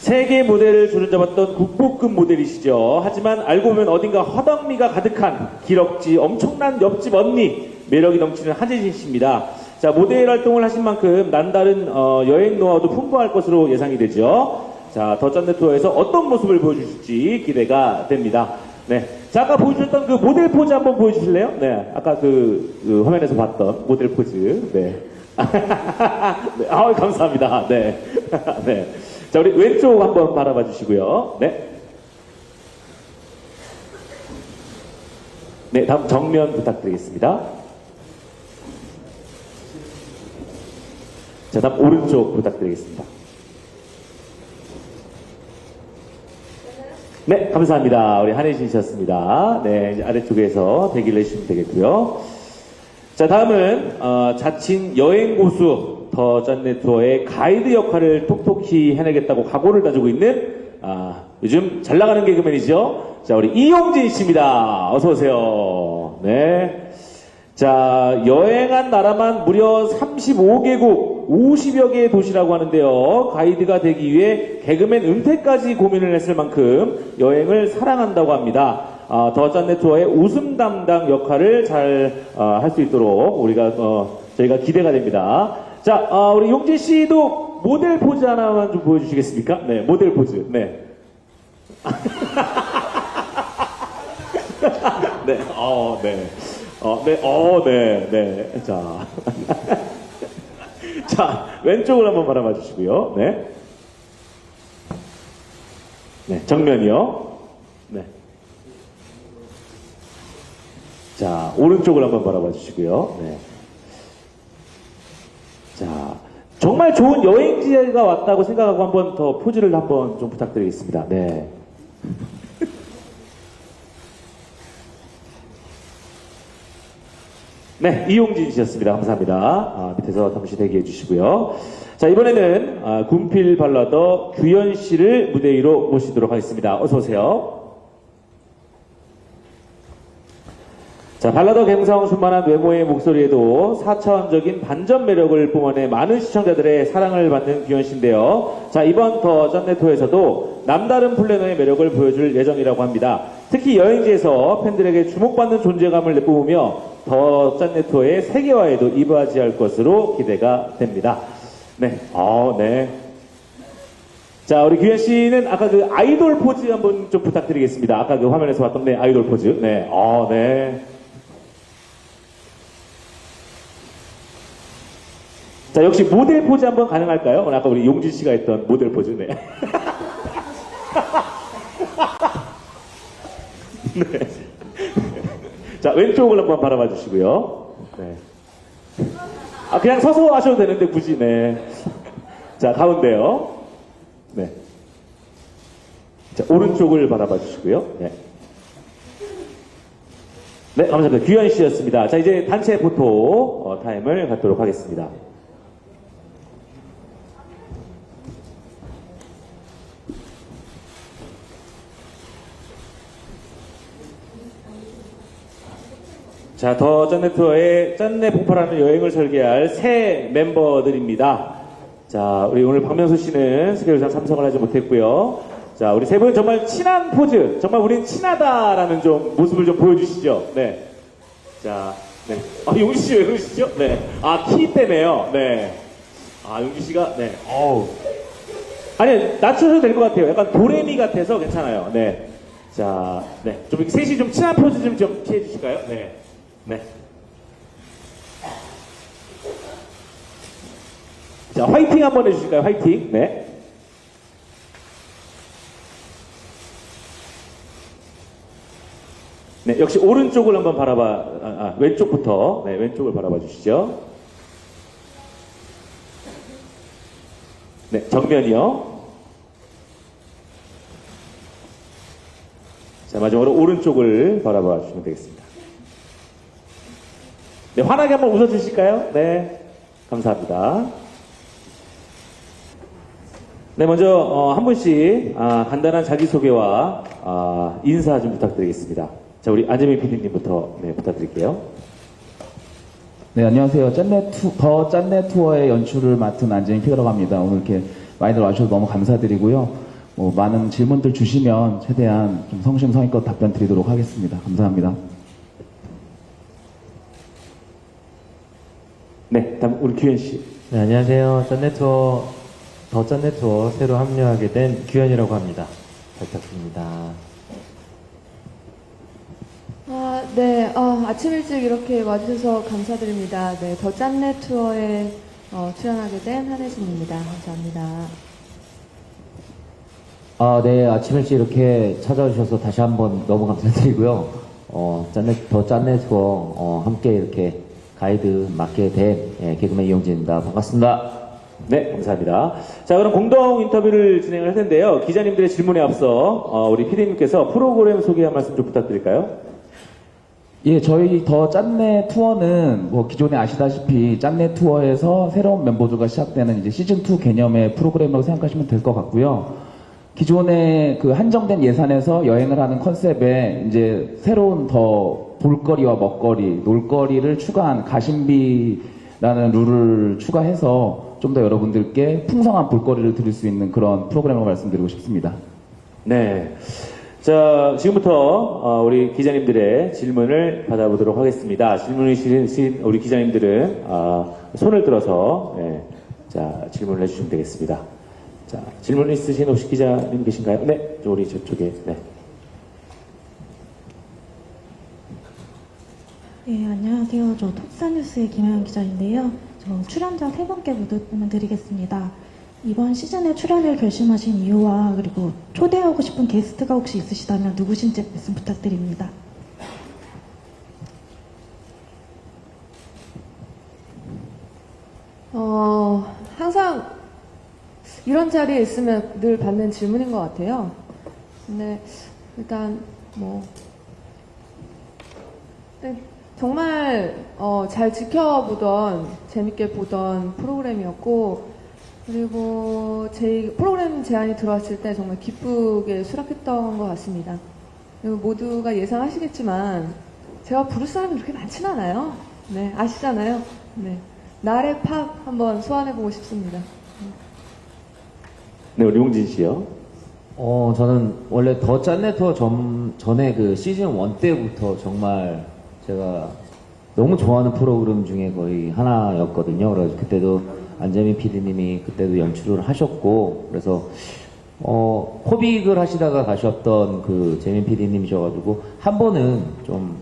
세계 무대를 주름잡았던 국보급 모델이시죠. 하지만 알고 보면 어딘가 허당미가 가득한 기럭지 엄청난 옆집 언니 매력이 넘치는 한재진 씨입니다. 자, 모델 활동을 하신 만큼 남다른 여행 노하우도 풍부할 것으로 예상이 되죠. 자, 더 짠내 투어에서 어떤 모습을 보여주실지 기대가 됩니다. 네. 자, 아까 보여주셨던 그 모델 포즈 한번 보여주실래요? 네. 아까 그 화면에서 봤던 모델 포즈. 네. 네. 아우, 감사합니다. 네. 네. 자, 우리 왼쪽 한번 바라봐 주시고요. 네. 네, 다음 정면 부탁드리겠습니다. 자, 다음 오른쪽 부탁드리겠습니다. 네, 감사합니다. 우리 한혜진 씨였습니다. 네, 이제 아래쪽에서 대기를 해주시면 되겠고요. 자, 다음은 자칭 여행 고수 더 짠내 투어의 가이드 역할을 톡톡히 해내겠다고 각오를 다지고 있는 요즘 잘 나가는 개그맨이죠. 자, 우리 이용진 씨입니다. 어서 오세요. 네. 자, 여행한 나라만 무려 35개국 50여 개의 도시라고 하는데요. 가이드가 되기 위해 개그맨 은퇴까지 고민을 했을 만큼 여행을 사랑한다고 합니다. 더 짠내 투어의 웃음 담당 역할을 잘 할 수 있도록 저희가 기대가 됩니다. 자, 우리 용진 씨도 모델 포즈 하나만 좀 보여주시겠습니까? 네, 모델 포즈. 네. 네, 네. 네. 자. 자, 왼쪽을 한번 바라봐 주시고요. 네. 네, 정면이요. 네. 자, 오른쪽을 한번 바라봐 주시고요. 네. 자, 정말 좋은 여행지가 왔다고 생각하고 한번 더 포즈를 한번 좀 부탁드리겠습니다. 네. 네, 이용진 씨였습니다. 감사합니다. 밑에서 잠시 대기해 주시고요. 자, 이번에는 군필 발라더 규현 씨를 무대 위로 모시도록 하겠습니다. 어서 오세요. 자, 발라더 갬성순만한 외모의 목소리에도 4차원적인 반전 매력을 뿜어내 많은 시청자들의 사랑을 받는 규현 씨인데요. 자, 이번 더 짠내 투어에서도 남다른 플래너의 매력을 보여줄 예정이라고 합니다. 특히 여행지에서 팬들에게 주목받는 존재감을 내뿜으며 더 짠내 투어의 세계화에도 이바지할 것으로 기대가 됩니다. 네, 네. 자, 우리 규현 씨는 아까 그 아이돌 포즈 한번 좀 부탁드리겠습니다. 아까 그 화면에서 봤던 네, 아이돌 포즈. 네, 네. 자, 역시 모델 포즈 한번 가능할까요? 오늘 아까 우리 용진 씨가 했던 모델 포즈. 네. 네. 자, 왼쪽을 한번 바라봐 주시고요. 네. 그냥 서서 하셔도 되는데 굳이. 네. 자, 가운데요. 네. 자, 오른쪽을 바라봐 주시고요. 네. 네, 감사합니다. 규현 씨였습니다. 자, 이제 단체 포토 타임을 갖도록 하겠습니다. 자, 더 짠내 투어의 짠내 폭발하는 여행을 설계할 새 멤버들입니다. 자, 우리 오늘 박명수 씨는 스케줄상 참석을 하지 못했고요. 자, 우리 세 분 정말 친한 포즈, 정말 우린 친하다라는 좀 모습을 좀 보여주시죠. 네. 자, 네. 용진 씨 왜 그러시죠? 네. 키 때문에요. 네. 용진 씨가, 네. 아니, 낮춰도 될 것 같아요. 약간 도레미 같아서 괜찮아요. 네. 자, 네. 좀 셋이 좀 친한 포즈 좀 취해 주실까요? 네. 네. 자, 화이팅 한번 해주실까요? 화이팅. 네. 네, 역시 오른쪽을 한번 왼쪽부터. 네, 왼쪽을 바라봐 주시죠. 네, 정면이요. 자, 마지막으로 오른쪽을 바라봐 주시면 되겠습니다. 네, 환하게 한번 웃어주실까요? 네, 감사합니다. 네, 먼저 한 분씩 간단한 자기소개와 인사 좀 부탁드리겠습니다. 자, 우리 안재민 PD님부터 네, 부탁드릴게요. 네, 안녕하세요. 더 짠내 투어의 연출을 맡은 안재민 PD라고 합니다. 오늘 이렇게 많이들 와주셔서 너무 감사드리고요. 뭐 많은 질문들 주시면 최대한 좀 성심성의껏 답변 드리도록 하겠습니다. 감사합니다. 네, 다음 우리 규현 씨. 네, 안녕하세요. 짠내투어, 더 짠내투어 새로 합류하게 된 규현이라고 합니다. 잘 부탁드립니다. 네, 아침 일찍 이렇게 와주셔서 감사드립니다. 네, 더 짠내 투어에 출연하게 된 한혜진입니다. 감사합니다. 네, 아침 일찍 이렇게 찾아주셔서 다시 한번 너무 감사드리고요. 더 짠내 투어, 함께 이렇게 가이드 맡게 된 개그맨 이용진입니다. 반갑습니다. 네, 감사합니다. 자, 그럼 공동 인터뷰를 진행을 할 텐데요. 기자님들의 질문에 앞서 우리 PD님께서 프로그램 소개 한 말씀 좀 부탁드릴까요? 예, 저희 더 짠내 투어는 뭐 기존에 아시다시피 짠내 투어에서 새로운 멤버들과 시작되는 이제 시즌2 개념의 프로그램이라고 생각하시면 될 것 같고요. 기존에 그 한정된 예산에서 여행을 하는 컨셉에 이제 새로운 더 볼거리와 먹거리, 놀거리를 추가한 가심비라는 룰을 추가해서 좀 더 여러분들께 풍성한 볼거리를 드릴 수 있는 그런 프로그램을 말씀드리고 싶습니다. 네. 자, 지금부터 우리 기자님들의 질문을 받아보도록 하겠습니다. 질문을 주신 우리 기자님들은 손을 들어서 자, 질문을 해주시면 되겠습니다. 자, 질문 있으신 혹시 기자님 계신가요? 네, 우리 저쪽에. 네. 네, 안녕하세요. 저 톡사뉴스의 김하영 기자인데요. 저 출연자 3분께 묻을 드리겠습니다. 이번 시즌에 출연을 결심하신 이유와 그리고 초대하고 싶은 게스트가 혹시 있으시다면 누구신지 말씀 부탁드립니다. 항상 이런 자리에 있으면 늘 받는 질문인 것 같아요. 근데 일단 네, 정말 잘 지켜보던 재밌게 보던 프로그램이었고 그리고 제 프로그램 제안이 들어왔을 때 정말 기쁘게 수락했던 것 같습니다. 그리고 모두가 예상하시겠지만 제가 부를 사람이 그렇게 많진 않아요. 네, 아시잖아요. 네, 나래 팝 한번 소환해보고 싶습니다. 네, 우리 용진 씨요. 저는 원래 더 짠내 투어 전에 그 시즌 1 때부터 정말 제가 너무 좋아하는 프로그램 중에 거의 하나였거든요. 그래서 그때도 안재민 PD님이 그때도 연출을 하셨고, 그래서, 코빅을 하시다가 가셨던 그 재민 PD님이셔가지고, 한 번은 좀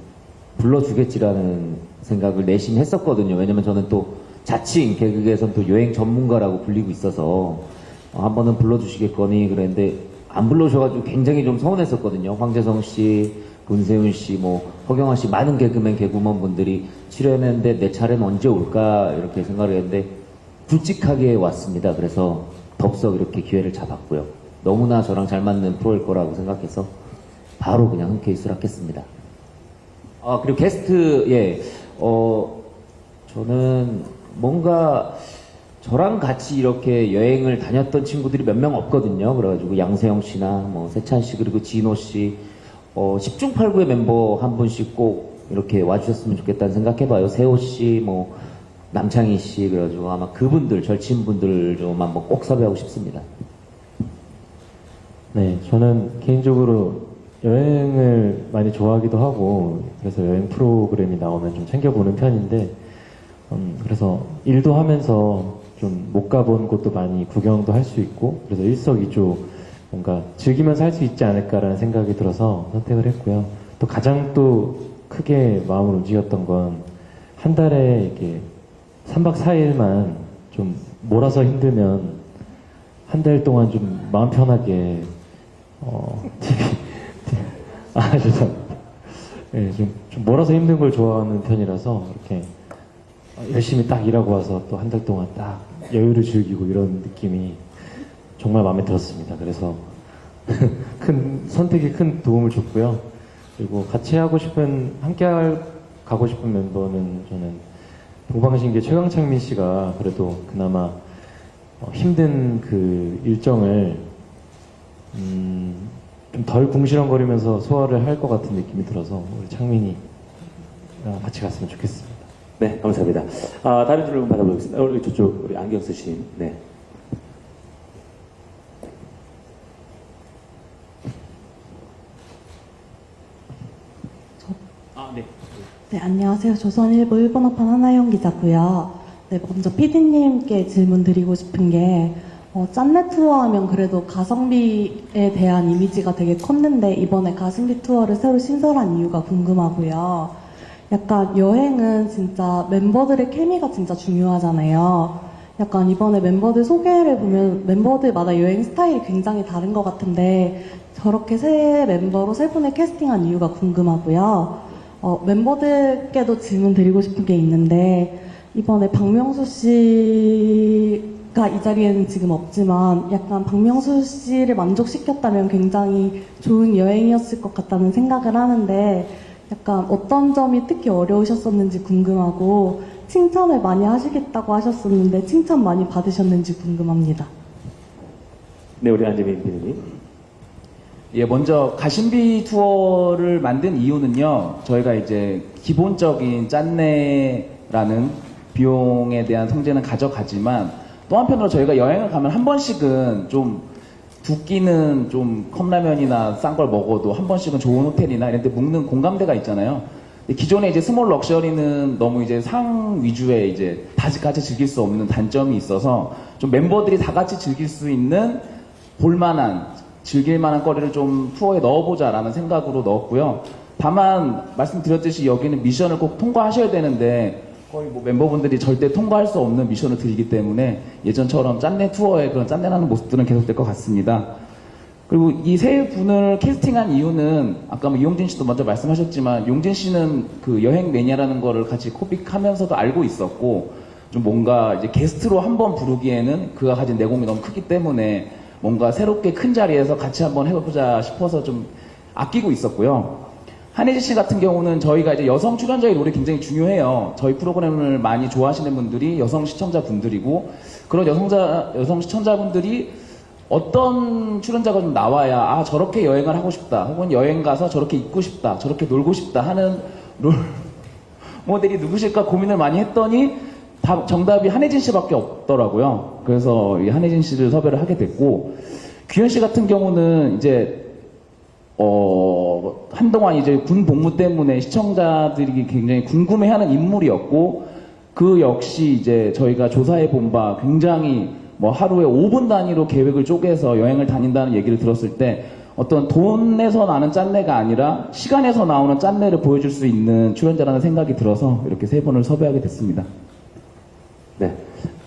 불러주겠지라는 생각을 내심 했었거든요. 왜냐면 저는 또 자칭 개그계에선 또 여행 전문가라고 불리고 있어서, 한 번은 불러주시겠거니 그랬는데, 안 불러주셔가지고 굉장히 좀 서운했었거든요. 황재성 씨, 문세윤 씨, 허경환 씨, 많은 개그맨, 개그우먼 분들이 출연했는데 내 차례는 언제 올까 이렇게 생각을 했는데 굵직하게 왔습니다. 그래서 덥석 이렇게 기회를 잡았고요. 너무나 저랑 잘 맞는 프로일 거라고 생각해서 바로 그냥 흔쾌히 수락했습니다. 그리고 게스트, 저는 뭔가 저랑 같이 이렇게 여행을 다녔던 친구들이 몇 명 없거든요. 그래가지고 양세형 씨나 세찬 씨 그리고 진호 씨 10중 8구의 멤버 한 분씩 꼭 이렇게 와주셨으면 좋겠다는 생각해봐요. 세호 씨, 남창희 씨, 그래가지고 아마 그분들, 절친분들 좀 한번 꼭 섭외하고 싶습니다. 네, 저는 개인적으로 여행을 많이 좋아하기도 하고, 그래서 여행 프로그램이 나오면 좀 챙겨보는 편인데, 그래서 일도 하면서 좀 못 가본 곳도 많이 구경도 할 수 있고, 그래서 일석이조 뭔가 즐기면서 할 수 있지 않을까라는 생각이 들어서 선택을 했고요. 또 가장 또 크게 마음을 움직였던 건 한 달에 이렇게 3박 4일만 좀 몰아서 힘들면 한 달 동안 좀 마음 편하게 TV 죄송합니다. 네, 좀 몰아서 힘든 걸 좋아하는 편이라서 이렇게 열심히 딱 일하고 와서 또 한 달 동안 딱 여유를 즐기고 이런 느낌이 정말 마음에 들었습니다. 그래서 선택이 큰 도움을 줬고요. 그리고 같이 하고 싶은 가고 싶은 멤버는 저는 동방신기 최강창민 씨가 그래도 그나마 힘든 그 일정을 좀 덜 궁시렁거리면서 소화를 할 것 같은 느낌이 들어서 우리 창민이 같이 갔으면 좋겠습니다. 네, 감사합니다. 다른 질문 받아보겠습니다. 우리 저쪽, 우리 안경 쓰신, 네. 네, 안녕하세요. 조선일보 일본어판 하나영 기자고요. 네, 먼저 PD님께 질문 드리고 싶은 게 짠내 투어 하면 그래도 가성비에 대한 이미지가 되게 컸는데 이번에 가성비 투어를 새로 신설한 이유가 궁금하고요. 약간 여행은 진짜 멤버들의 케미가 진짜 중요하잖아요. 약간 이번에 멤버들 소개를 보면 멤버들마다 여행 스타일이 굉장히 다른 것 같은데 저렇게 새 멤버로 세 분을 캐스팅한 이유가 궁금하고요. 멤버들께도 질문 드리고 싶은 게 있는데 이번에 박명수 씨가 이 자리에는 지금 없지만 약간 박명수 씨를 만족시켰다면 굉장히 좋은 여행이었을 것 같다는 생각을 하는데 약간 어떤 점이 특히 어려우셨었는지 궁금하고 칭찬을 많이 하시겠다고 하셨었는데 칭찬 많이 받으셨는지 궁금합니다. 네, 우리 안재민 PD님. 예, 먼저 가심비 투어를 만든 이유는요, 저희가 이제 기본적인 짠내라는 비용에 대한 통제는 가져가지만 또 한편으로 저희가 여행을 가면 한 번씩은 좀 두 끼는 좀 컵라면이나 싼 걸 먹어도 한 번씩은 좋은 호텔이나 이런 데 묵는 공감대가 있잖아요. 기존에 이제 스몰 럭셔리는 너무 이제 상 위주의 이제 다 같이 즐길 수 없는 단점이 있어서 좀 멤버들이 다 같이 즐길 수 있는 볼만한 즐길 만한 거리를 좀 투어에 넣어보자라는 생각으로 넣었고요. 다만 말씀드렸듯이 여기는 미션을 꼭 통과하셔야 되는데 거의 뭐 멤버분들이 절대 통과할 수 없는 미션을 드리기 때문에 예전처럼 짠내 투어의 그런 짠내나는 모습들은 계속될 것 같습니다. 그리고 이 세 분을 캐스팅한 이유는 아까 뭐 이용진 씨도 먼저 말씀하셨지만 용진 씨는 그 여행 매니아라는 거를 같이 코빅하면서도 알고 있었고 좀 뭔가 이제 게스트로 한번 부르기에는 그가 가진 내공이 너무 크기 때문에 뭔가 새롭게 큰 자리에서 같이 한번 해보자 싶어서 좀 아끼고 있었고요. 한혜지 씨 같은 경우는 저희가 이제 여성 출연자의 롤이 굉장히 중요해요. 저희 프로그램을 많이 좋아하시는 분들이 여성 시청자분들이고 그런 여성 시청자분들이 어떤 출연자가 좀 나와야 아 저렇게 여행을 하고 싶다 혹은 여행 가서 저렇게 입고 싶다 저렇게 놀고 싶다 하는 롤 모델이 누구실까 고민을 많이 했더니 정답이 한혜진 씨밖에 없더라고요. 그래서 이 한혜진 씨를 섭외를 하게 됐고 규현 씨 같은 경우는 이제 한동안 이제 군 복무 때문에 시청자들이 굉장히 궁금해하는 인물이었고 그 역시 이제 저희가 조사해 본 바 굉장히 뭐 하루에 5분 단위로 계획을 쪼개서 여행을 다닌다는 얘기를 들었을 때 어떤 돈에서 나는 짠내가 아니라 시간에서 나오는 짠내를 보여줄 수 있는 출연자라는 생각이 들어서 이렇게 세 분을 섭외하게 됐습니다. 네.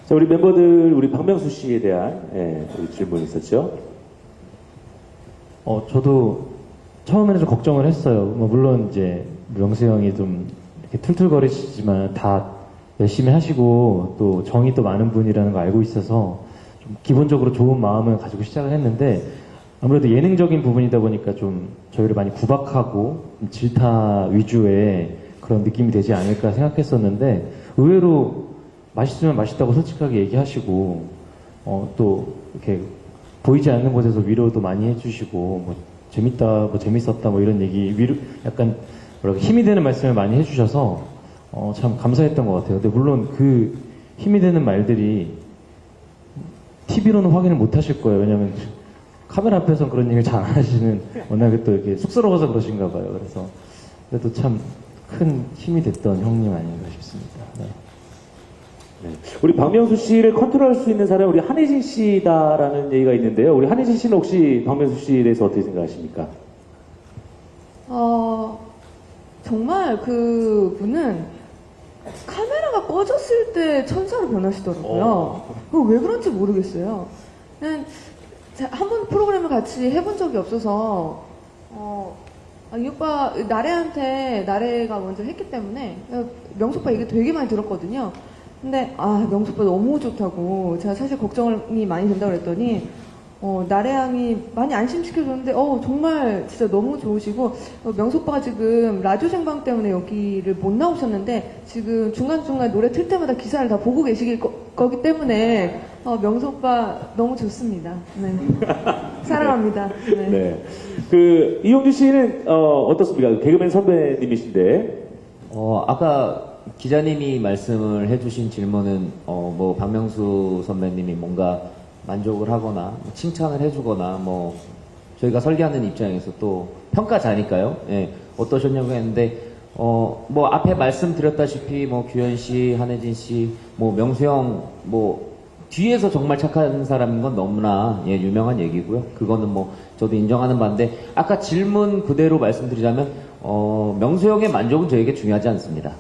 자, 우리 멤버들, 우리 박명수 씨에 대한 우리 질문이 있었죠. 저도 처음에는 좀 걱정을 했어요. 뭐 물론 이제 명수 형이 좀 이렇게 툴툴거리시지만 다 열심히 하시고 또 정이 또 많은 분이라는 걸 알고 있어서 좀 기본적으로 좋은 마음을 가지고 시작을 했는데 아무래도 예능적인 부분이다 보니까 좀 저희를 많이 구박하고 질타 위주의 그런 느낌이 되지 않을까 생각했었는데 의외로 맛있으면 맛있다고 솔직하게 얘기하시고 또 이렇게 보이지 않는 곳에서 위로도 많이 해주시고 뭐 재밌다, 뭐 재밌었다, 뭐 이런 얘기 위로 약간 뭐랄까 힘이 되는 말씀을 많이 해주셔서 참 감사했던 것 같아요. 근데 물론 그 힘이 되는 말들이 TV로는 확인을 못 하실 거예요. 왜냐면 카메라 앞에서는 그런 얘기를 잘 안 하시는 워낙에 또 이렇게 쑥스러워서 그러신가 봐요. 그래서 그래도 참 큰 힘이 됐던 형님 아닌가 싶습니다. 네. 네. 우리 박명수 씨를 컨트롤할 수 있는 사람은 우리 한혜진 씨다라는 얘기가 있는데요. 우리 한혜진 씨는 혹시 박명수 씨에 대해서 어떻게 생각하십니까? 정말 그분은 카메라가 꺼졌을 때 천사로 변하시더라고요. 그거 왜 그런지 모르겠어요. 한 번 프로그램을 같이 해본 적이 없어서 이 오빠 나래가 먼저 했기 때문에 명수 오빠 얘기 되게 많이 들었거든요. 근데 명수 오빠 너무 좋다고 제가 사실 걱정이 많이 된다고 그랬더니 나래 양이 많이 안심시켜줬는데 정말 진짜 너무 좋으시고 명수 오빠가 지금 라디오 생방 때문에 여기를 못 나오셨는데 지금 중간중간 노래 틀 때마다 기사를 다 보고 계시길 거기 때문에 명수 오빠 너무 좋습니다. 네. 사랑합니다. 네. 네. 그 이용주 씨는 어떻습니까? 개그맨 선배님이신데. 아까 기자님이 말씀을 해주신 질문은 뭐 박명수 선배님이 뭔가 만족을 하거나 뭐 칭찬을 해주거나 뭐 저희가 설계하는 입장에서 또 평가자니까요. 예, 어떠셨냐고 했는데 뭐 앞에 말씀드렸다시피 뭐 규현 씨, 한혜진 씨, 뭐 명수 형, 뭐 뒤에서 정말 착한 사람인 건 너무나 유명한 얘기고요. 그거는 뭐 저도 인정하는 바인데 아까 질문 그대로 말씀드리자면 명수 형의 만족은 저에게 중요하지 않습니다.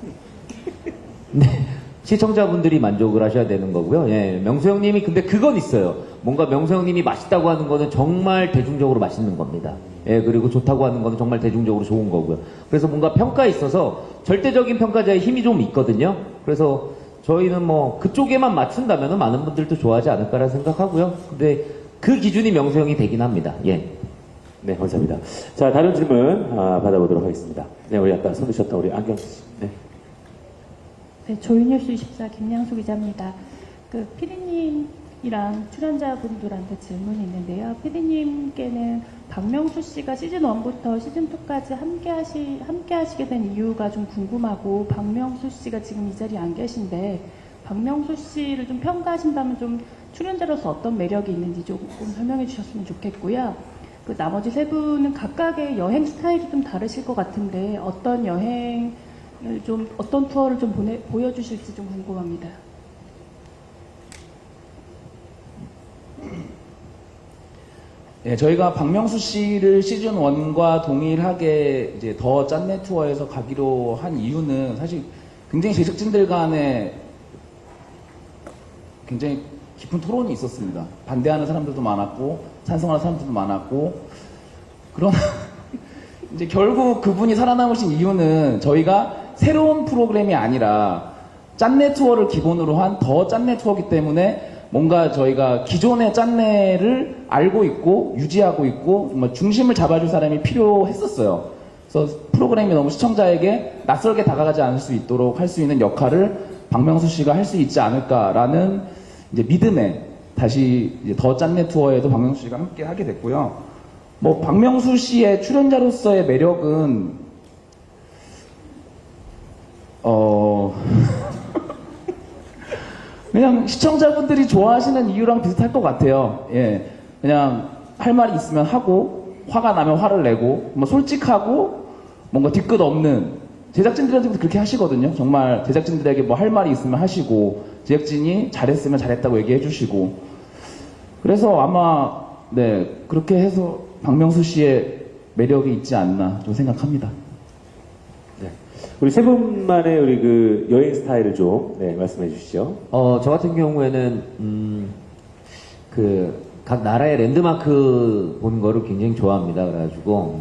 네, 시청자분들이 만족을 하셔야 되는 거고요. 예, 명수 형님이 근데 그건 있어요. 뭔가 명수 형님이 맛있다고 하는 거는 정말 대중적으로 맛있는 겁니다. 예, 그리고 좋다고 하는 거는 정말 대중적으로 좋은 거고요. 그래서 뭔가 평가에 있어서 절대적인 평가자의 힘이 좀 있거든요. 그래서 저희는 뭐 그쪽에만 맞춘다면 많은 분들도 좋아하지 않을까라 생각하고요. 근데 그 기준이 명수 형이 되긴 합니다. 예. 네, 감사합니다. 자, 다른 질문 받아보도록 하겠습니다. 네, 우리 아까 손 드셨던 우리 안경 씨. 네. 네, 조이뉴스 24 김양수 기자입니다. 그 피디님이랑 출연자분들한테 질문이 있는데요. 피디님께는 박명수 씨가 시즌 1부터 시즌 2까지 함께 하시게 된 이유가 좀 궁금하고, 박명수 씨가 지금 이 자리에 안 계신데 박명수 씨를 좀 평가하신다면 좀 출연자로서 어떤 매력이 있는지 조금 설명해 주셨으면 좋겠고요. 그 나머지 세 분은 각각의 여행 스타일이 좀 다르실 것 같은데 어떤 여행을 좀 어떤 투어를 좀 보여주실지 좀 궁금합니다. 예, 저희가 박명수 씨를 시즌 1과 동일하게 이제 더 짠내 투어에서 가기로 한 이유는 사실 굉장히 제작진들 간에 굉장히 깊은 토론이 있었습니다. 반대하는 사람들도 많았고 찬성하는 사람들도 많았고, 그러나 이제 결국 그분이 살아남으신 이유는 저희가 새로운 프로그램이 아니라 짠내 투어를 기본으로 한 더 짠내 투어이기 때문에 뭔가 저희가 기존의 짠내를 알고 있고 유지하고 있고 정말 중심을 잡아줄 사람이 필요했었어요. 그래서 프로그램이 너무 시청자에게 낯설게 다가가지 않을 수 있도록 할 수 있는 역할을 박명수 씨가 할 수 있지 않을까라는 이제 믿음에 다시 이제 더 짠내 투어에도 박명수 씨가 함께 하게 됐고요. 뭐 박명수 씨의 출연자로서의 매력은 그냥 시청자분들이 좋아하시는 이유랑 비슷할 것 같아요. 예, 그냥 할 말이 있으면 하고 화가 나면 화를 내고 뭐 솔직하고 뭔가 뒤끝 없는, 제작진들한테도 그렇게 하시거든요. 정말 제작진들에게 뭐 할 말이 있으면 하시고 제작진이 잘했으면 잘했다고 얘기해 주시고, 그래서 아마 네 그렇게 해서 박명수 씨의 매력이 있지 않나 좀 생각합니다. 네. 우리 세 분만의 우리 그 여행 스타일을 좀 말씀해 주시죠. 저 같은 경우에는 그 각 나라의 랜드마크 보는 거를 굉장히 좋아합니다. 그래가지고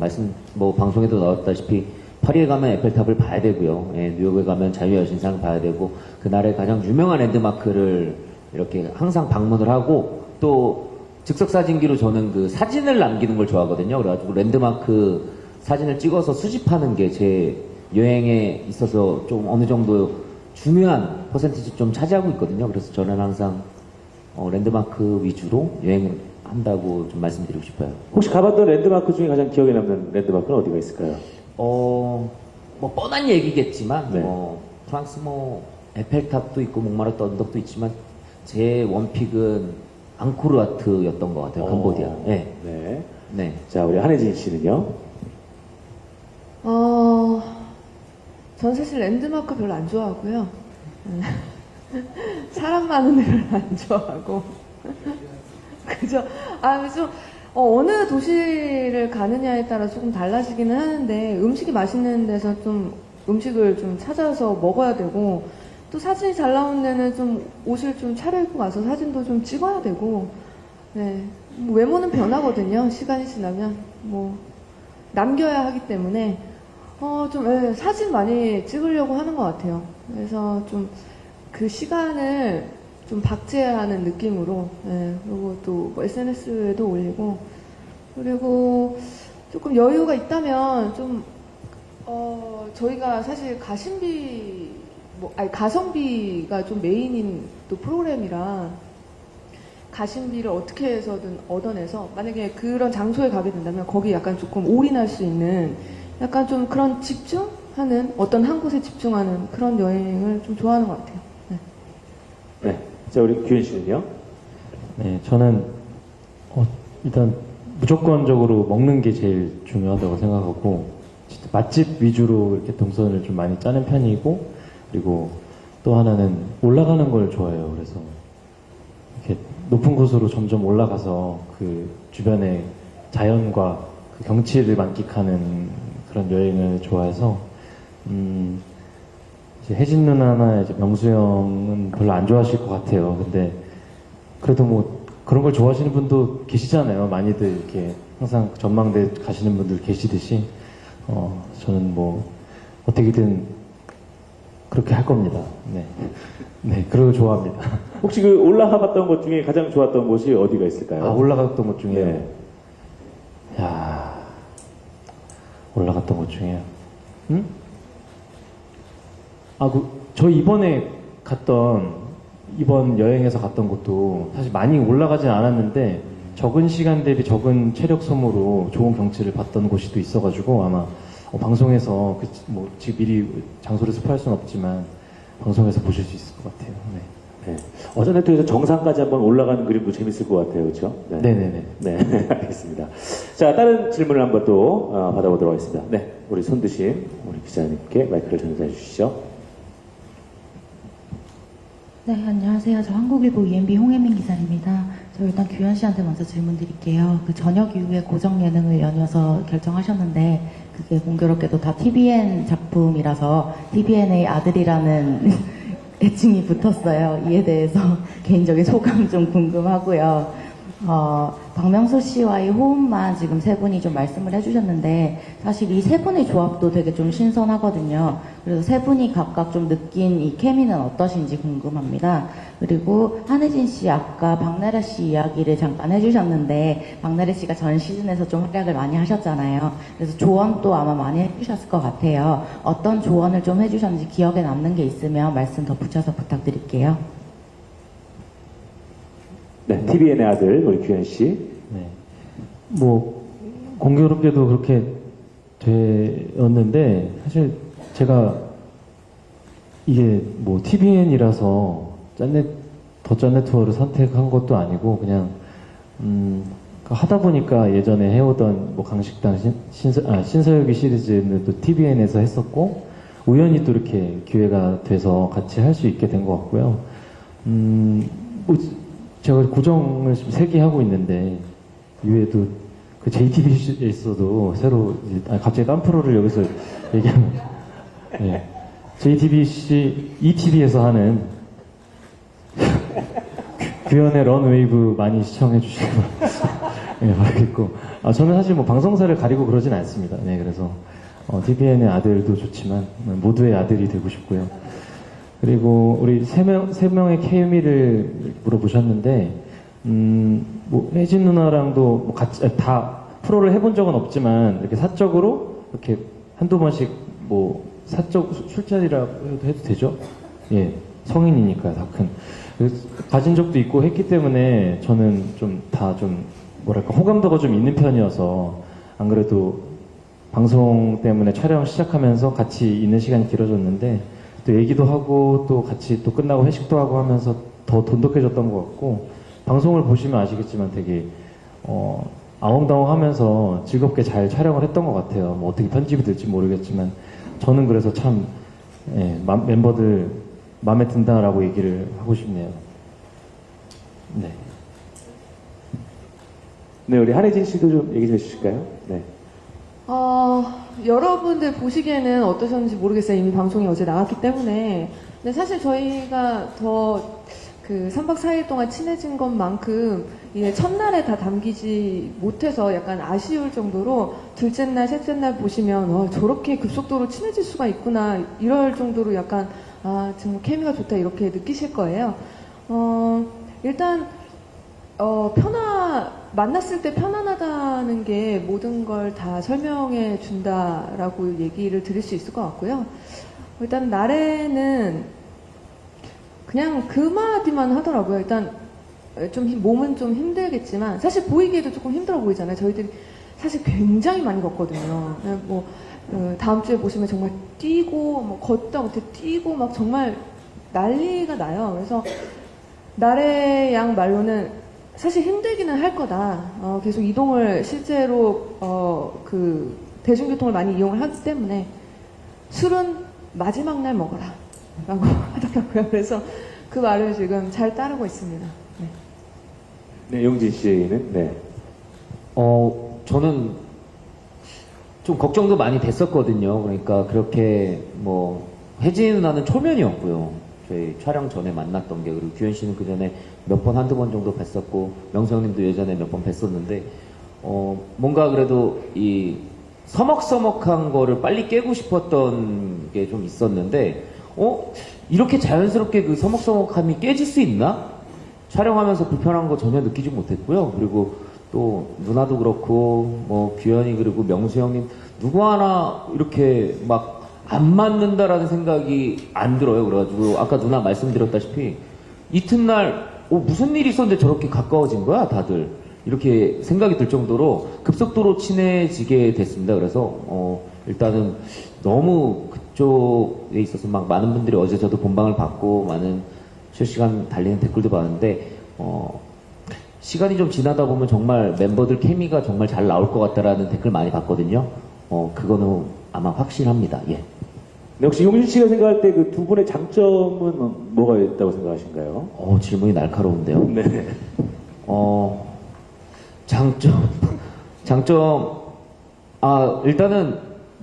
뭐 방송에도 나왔다시피 파리에 가면 에펠탑을 봐야 되고요. 예, 뉴욕에 가면 자유여신상 봐야 되고, 그 나라의 가장 유명한 랜드마크를 이렇게 항상 방문을 하고, 또 즉석사진기로 저는 그 사진을 남기는 걸 좋아하거든요. 그래가지고 랜드마크 사진을 찍어서 수집하는 게 제 여행에 있어서 좀 어느 정도 중요한 퍼센티지 좀 차지하고 있거든요. 그래서 저는 항상 랜드마크 위주로 여행을 한다고 좀 말씀드리고 싶어요. 혹시 가봤던 랜드마크 중에 가장 기억에 남는 랜드마크는 어디가 있을까요? 뭐 뻔한 얘기겠지만 네. 뭐 프랑스 뭐 에펠탑도 있고 몽마르트 언덕도 있지만 제 원픽은 앙코르와트였던 것 같아요. 캄보디아. 네. 네. 네. 자, 우리 한혜진 씨는요? 전 사실 랜드마크 별로 안 좋아하고요. 사람 많은 데를 안 좋아하고. 그죠? 그래서 어느 도시를 가느냐에 따라 조금 달라지기는 하는데, 음식이 맛있는 데서 좀 음식을 좀 찾아서 먹어야 되고, 또 사진이 잘 나오는 데는 좀 옷을 좀 차려입고 가서 사진도 좀 찍어야 되고, 네. 뭐 외모는 변하거든요. 시간이 지나면. 뭐, 남겨야 하기 때문에, 사진 많이 찍으려고 하는 것 같아요. 그래서 좀 그 시간을 좀 박제하는 느낌으로, 그리고 또 뭐 SNS에도 올리고, 그리고 조금 여유가 있다면 좀, 저희가 사실 가성비가 좀 메인인 또 프로그램이라, 가심비를 어떻게 해서든 얻어내서 만약에 그런 장소에 가게 된다면 거기 약간 조금 올인할 수 있는 약간 좀 그런 집중하는, 어떤 한 곳에 집중하는 그런 여행을 좀 좋아하는 것 같아요. 네. 네. 자, 우리 규현 씨는요? 네, 저는 일단 무조건적으로 먹는 게 제일 중요하다고 생각하고, 진짜 맛집 위주로 이렇게 동선을 좀 많이 짜는 편이고, 그리고 또 하나는 올라가는 걸 좋아해요. 그래서 이렇게 높은 곳으로 점점 올라가서 그 주변의 자연과 그 경치를 만끽하는 그런 여행을 좋아해서, 이제 혜진 누나나 이제 명수 형은 별로 안 좋아하실 것 같아요. 근데 그래도 뭐 그런 걸 좋아하시는 분도 계시잖아요. 많이들 이렇게 항상 전망대 가시는 분들 계시듯이, 저는 뭐 어떻게든 그렇게 할 겁니다. 네. 네, 그걸 좋아합니다. 혹시 그 올라가 봤던 것 중에 가장 좋았던 곳이 어디가 있을까요? 아, 올라갔던 것 중에. 네. 야, 올라갔던 것 중에요. 응? 아, 저 이번 여행에서 갔던 곳도 사실 많이 올라가진 않았는데, 적은 시간 대비 적은 체력 소모로 좋은 경치를 봤던 곳이 또 있어가지고, 아마 방송에서 뭐 지금 미리 장소를 스포할 수는 없지만 방송에서 보실 수 있을 것 같아요. 네. 네. 어전네트에서 정상까지 한번 올라가는 그림도 재밌을 것 같아요. 그렇죠? 네. 네네네. 네, 알겠습니다. 자, 다른 질문을 한번 또 받아보도록 하겠습니다. 네, 우리 손 드신 우리 기자님께 마이크를 전달해 주시죠. 네, 안녕하세요. 저 한국일보 EMB 홍혜민 기자입니다. 저 일단 규현 씨한테 먼저 질문 드릴게요. 그 저녁 이후에 고정 예능을 연이어서 결정하셨는데 그게 공교롭게도 다 TVN 작품이라서 TVN의 아들이라는 애칭이 붙었어요. 이에 대해서 개인적인 소감 좀 궁금하고요. 박명수 씨와의 호흡만 지금 세 분이 좀 말씀을 해주셨는데 사실 이 세 분의 조합도 되게 좀 신선하거든요. 그래서 세 분이 각각 좀 느낀 이 케미는 어떠신지 궁금합니다. 그리고 한혜진 씨 아까 박나래 씨 이야기를 잠깐 해주셨는데 박나래 씨가 전 시즌에서 좀 활약을 많이 하셨잖아요. 그래서 조언도 아마 많이 해주셨을 것 같아요. 어떤 조언을 좀 해주셨는지 기억에 남는 게 있으면 말씀 덧붙여서 부탁드릴게요. 네, TVN의 아들 우리 규현 씨. 네. 뭐 공교롭게도 그렇게 되었는데, 사실 제가 이게 뭐 TVN이라서 더 짠내 투어를 선택한 것도 아니고 그냥 하다 보니까 예전에 해오던 뭐 강식당 신서유기 시리즈는 또 TVN에서 했었고, 우연히 또 이렇게 기회가 돼서 같이 할 수 있게 된 것 같고요. 뭐 제가 고정을 지금 3개 하고 있는데, 이외에도 그 JTBC에서도 새로, 갑자기 딴 프로를 여기서 얘기하면, 네. JTBC, ETV에서 하는 규현의 런웨이브 많이 시청해 주시고, 네, 바라겠고. 저는 사실 뭐 방송사를 가리고 그러진 않습니다. 네, 그래서, TVN의 아들도 좋지만, 모두의 아들이 되고 싶고요. 그리고 우리 세 명의 케미를 물어보셨는데, 뭐 혜진 누나랑도 뭐 같이 다 프로를 해본 적은 없지만 이렇게 사적으로 이렇게 한두 번씩 뭐 사적 술자리라고 해도 되죠? 예, 성인이니까 다 큰. 가진 적도 있고 했기 때문에 저는 좀 뭐랄까 호감도가 좀 있는 편이어서, 안 그래도 방송 때문에 촬영 시작하면서 같이 있는 시간이 길어졌는데, 또 얘기도 하고 또 같이 또 끝나고 회식도 하고 하면서 더 돈독해졌던 것 같고, 방송을 보시면 아시겠지만 되게 아웅다웅하면서 즐겁게 잘 촬영을 했던 것 같아요. 뭐 어떻게 편집이 될지 모르겠지만 저는 그래서 참 멤버들 마음에 든다라고 얘기를 하고 싶네요. 네. 네, 우리 한혜진 씨도 좀 얘기 좀 해주실까요? 네. 여러분들 보시기에는 어떠셨는지 모르겠어요. 이미 방송이 어제 나왔기 때문에. 근데 사실 저희가 더 그 3박 4일 동안 친해진 것만큼 이제 첫날에 다 담기지 못해서 약간 아쉬울 정도로 둘째 날, 셋째 날 보시면 저렇게 급속도로 친해질 수가 있구나 이럴 정도로 약간 정말 케미가 좋다 이렇게 느끼실 거예요. 일단 만났을 때 편안하다는 게 모든 걸 다 설명해 준다라고 얘기를 드릴 수 있을 것 같고요. 일단 나래는 그냥 그 마디만 하더라고요. 일단 몸은 좀 힘들겠지만 사실 보이기에도 조금 힘들어 보이잖아요. 저희들이 사실 굉장히 많이 걷거든요. 뭐 다음 주에 보시면 정말 뛰고 뭐 걷다 못해 뛰고 막 정말 난리가 나요. 그래서 나래 양 말로는 사실 힘들기는 할 거다. 계속 이동을 실제로 대중교통을 많이 이용을 하기 때문에 술은 마지막 날 먹어라 라고 하더라고요. 그래서 그 말을 지금 잘 따르고 있습니다. 네. 네, 용진 씨는 네. 저는 좀 걱정도 많이 됐었거든요. 그러니까 그렇게 뭐 혜진이 누나는 초면이었고요. 저희 촬영 전에 만났던 게, 그리고 규현 씨는 그 전에 몇 번, 한두 번 정도 뵀었고, 명수 형님도 예전에 몇 번 뵀었는데, 뭔가 그래도 이 서먹서먹한 거를 빨리 깨고 싶었던 게 좀 있었는데, 이렇게 자연스럽게 그 서먹서먹함이 깨질 수 있나? 촬영하면서 불편한 거 전혀 느끼지 못했고요. 그리고 또 누나도 그렇고, 뭐 규현이, 그리고 명수 형님, 누구 하나 이렇게 막 안 맞는다라는 생각이 안 들어요. 그래가지고 아까 누나 말씀드렸다시피 이튿날 무슨 일이 있었는데 저렇게 가까워진 거야 다들, 이렇게 생각이 들 정도로 급속도로 친해지게 됐습니다. 그래서 일단은 너무 그쪽에 있어서 막 많은 분들이, 어제 저도 본방을 봤고 많은 실시간 달리는 댓글도 봤는데 시간이 좀 지나다 보면 정말 멤버들 케미가 정말 잘 나올 것 같다라는 댓글 많이 봤거든요. 그거는 아마 확실합니다. 예. 네, 혹시 용진 씨가 생각할 때 그 두 분의 장점은 뭐가 있다고 생각하신가요? 질문이 날카로운데요. 네. 장점, 일단은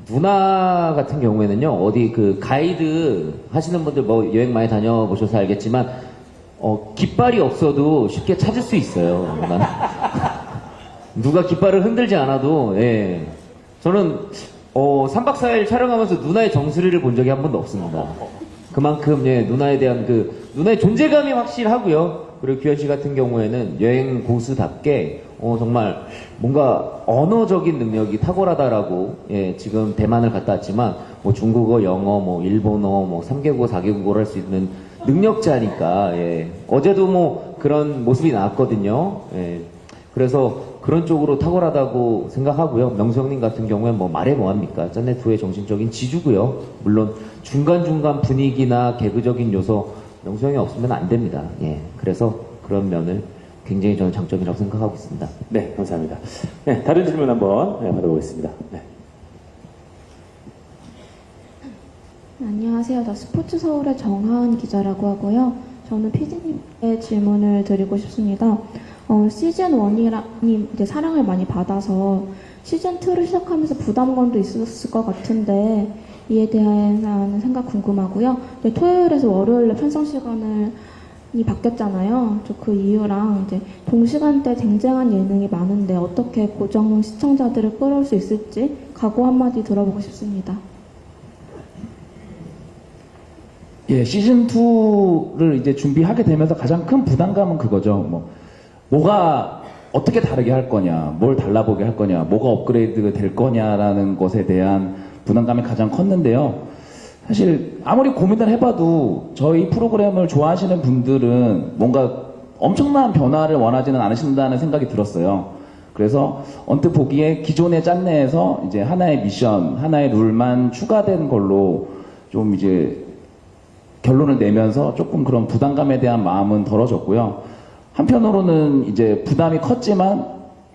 누나 같은 경우에는요, 어디 그 가이드 하시는 분들 뭐 여행 많이 다녀보셔서 알겠지만, 깃발이 없어도 쉽게 찾을 수 있어요. 누가 깃발을 흔들지 않아도, 예. 저는, 3박 4일 촬영하면서 누나의 정수리를 본 적이 한 번도 없습니다. 그만큼, 예, 누나에 대한 누나의 존재감이 확실하고요. 그리고 규현 씨 같은 경우에는 여행 고수답게, 정말 뭔가 언어적인 능력이 탁월하다라고, 예, 지금 대만을 갔다 왔지만, 뭐 중국어, 영어, 뭐 일본어, 뭐 3개국어, 4개국어를 할 수 있는 능력자니까, 예. 어제도 뭐 그런 모습이 나왔거든요. 예. 그래서 그런 쪽으로 탁월하다고 생각하고요. 명수 형님 같은 경우에 뭐 말해 뭐합니까? 짠내2의 정신적인 지주고요. 물론 중간중간 분위기나 개그적인 요소 명수 형이 없으면 안 됩니다. 예. 그래서 그런 면을 굉장히 저는 장점이라고 생각하고 있습니다. 네, 감사합니다. 네, 다른 질문 한번 받아보겠습니다. 네. 안녕하세요. 저 스포츠 서울의 정하은 기자라고 하고요. 저는 PD님께 질문을 드리고 싶습니다. 시즌 1이 이제 사랑을 많이 받아서 시즌 2를 시작하면서 부담감도 있었을 것 같은데 이에 대한 생각 궁금하고요. 네, 토요일에서 월요일로 편성 시간이 바뀌었잖아요. 저 그 이유랑 이제 동시간대 쟁쟁한 예능이 많은데 어떻게 고정 시청자들을 끌어올 수 있을지 각오 한마디 들어보고 싶습니다. 예, 시즌2를 이제 준비하게 되면서 가장 큰 부담감은 그거죠. 뭐가 어떻게 다르게 할 거냐, 뭘 달라보게 할 거냐, 뭐가 업그레이드가 될 거냐라는 것에 대한 부담감이 가장 컸는데요. 사실 아무리 고민을 해봐도 저희 프로그램을 좋아하시는 분들은 뭔가 엄청난 변화를 원하지는 않으신다는 생각이 들었어요. 그래서 언뜻 보기에 기존의 짠내에서 이제 하나의 미션, 하나의 룰만 추가된 걸로 좀 이제 결론을 내면서 조금 그런 부담감에 대한 마음은 덜어졌고요. 한편으로는 이제 부담이 컸지만